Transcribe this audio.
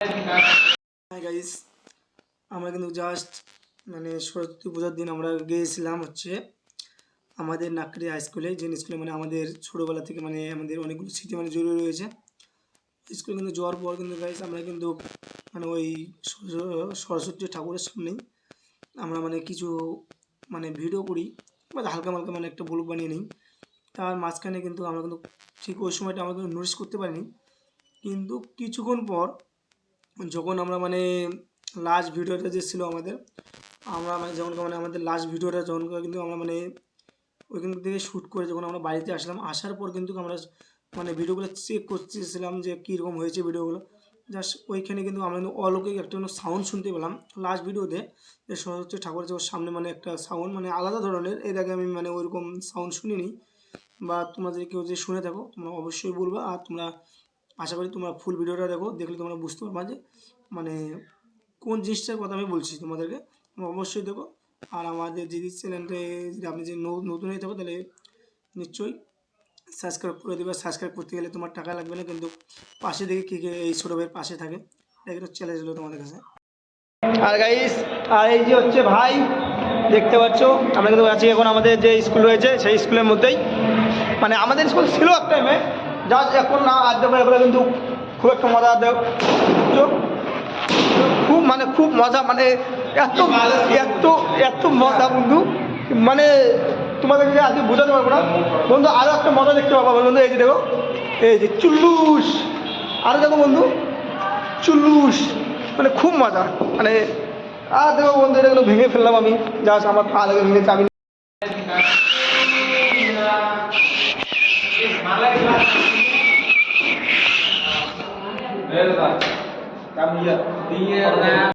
Hi guys, আমরা কিন্তু just Saraswati পূজার দিন আমরা গিয়েছিলাম হচ্ছে আমাদের নাকড়ি হাই স্কুলে, যে স্কুলে আমাদের ছোটোবেলা থেকে আমাদের অনেকগুলো স্মৃতি জড়িয়ে রয়েছে। স্কুলে কিন্তু যাওয়ার পর কিন্তু গাইস আমরা কিন্তু ওই সরস্বতী ঠাকুরের সামনেই আমরা কিছু ভিডিও করি বা হালকা মালকা একটা ব্লগ বানিয়ে নিই। তার মাঝখানে কিন্তু আমরা কিন্তু ঠিক ওই সময়টা আমরা কিন্তু নোটিস করতে পারিনি, কিন্তু কিছুক্ষণ পর যখন আমরা লাস্ট ভিডিওটা যে ছিল আমাদের, আমরা যখন আমাদের লাস্ট ভিডিওটা যখন কিন্তু আমরা ওইখান থেকে শ্যুট করে যখন আমরা বাড়িতে আসলাম, আসার পর কিন্তু আমরা ভিডিওগুলো চেক করতেছিলাম যে কীরকম হয়েছে ভিডিওগুলো। জাস্ট ওইখানে কিন্তু আমরা কিন্তু অলৌকিক একটা সাউন্ড শুনতে পেলাম লাস্ট ভিডিওতে, যে সরস্বতী ঠাকুরের যে সামনে একটা সাউন্ড আলাদা ধরনের। এর আগে আমি ওইরকম সাউন্ড শুনিনি, বা তোমাদের কেউ যে শুনে থাকো তোমরা অবশ্যই বলবা। আর তোমরা আশা করি তোমরা ফুল ভিডিওটা দেখো, দেখলে তোমরা বুঝতে পারবা যে কোন জিনিসটার কথা আমি বলছি তোমাদেরকে। তোমরা অবশ্যই দেখো। আর আমাদের যদি চ্যানেলটা যদি আপনি যে নতুন হয়ে থাকো তাহলে নিশ্চয়ই সাবস্ক্রাইব করে দেবে। সাবস্ক্রাইব করতে গেলে তোমার টাকা লাগবে না, কিন্তু পাশে দেখে কে কে এই ছোটো ভাইয়ের পাশে থাকে, এটা একটা চ্যালেঞ্জ হলো তোমাদের কাছে। আর গাইস, আর এই যে হচ্ছে ভাই, দেখতে পাচ্ছ আমরা কিন্তু আছি এখন আমাদের যে স্কুল রয়েছে সেই স্কুলের মধ্যেই। আমাদের স্কুল ছিল এক টাইমে, জাস্ট এখন না। আর দেখো এগুলো কিন্তু খুব একটা মজা দেখো, খুব খুব মজা, এত এত এত মজা বন্ধু, তোমাদেরকে আজকে বোঝাতে পারবো না বন্ধু। আরও একটা মজা দেখতে পাবো বন্ধু, এই যে দেখো, এই যে চুল্লুস, আরও দেখো বন্ধু চুল্লুস, খুব মজা। আর দেখো বন্ধু, এটা ভেঙে ফেললাম আমি, জাস্ট আমার পা লেগে ভেঙেছে। আমি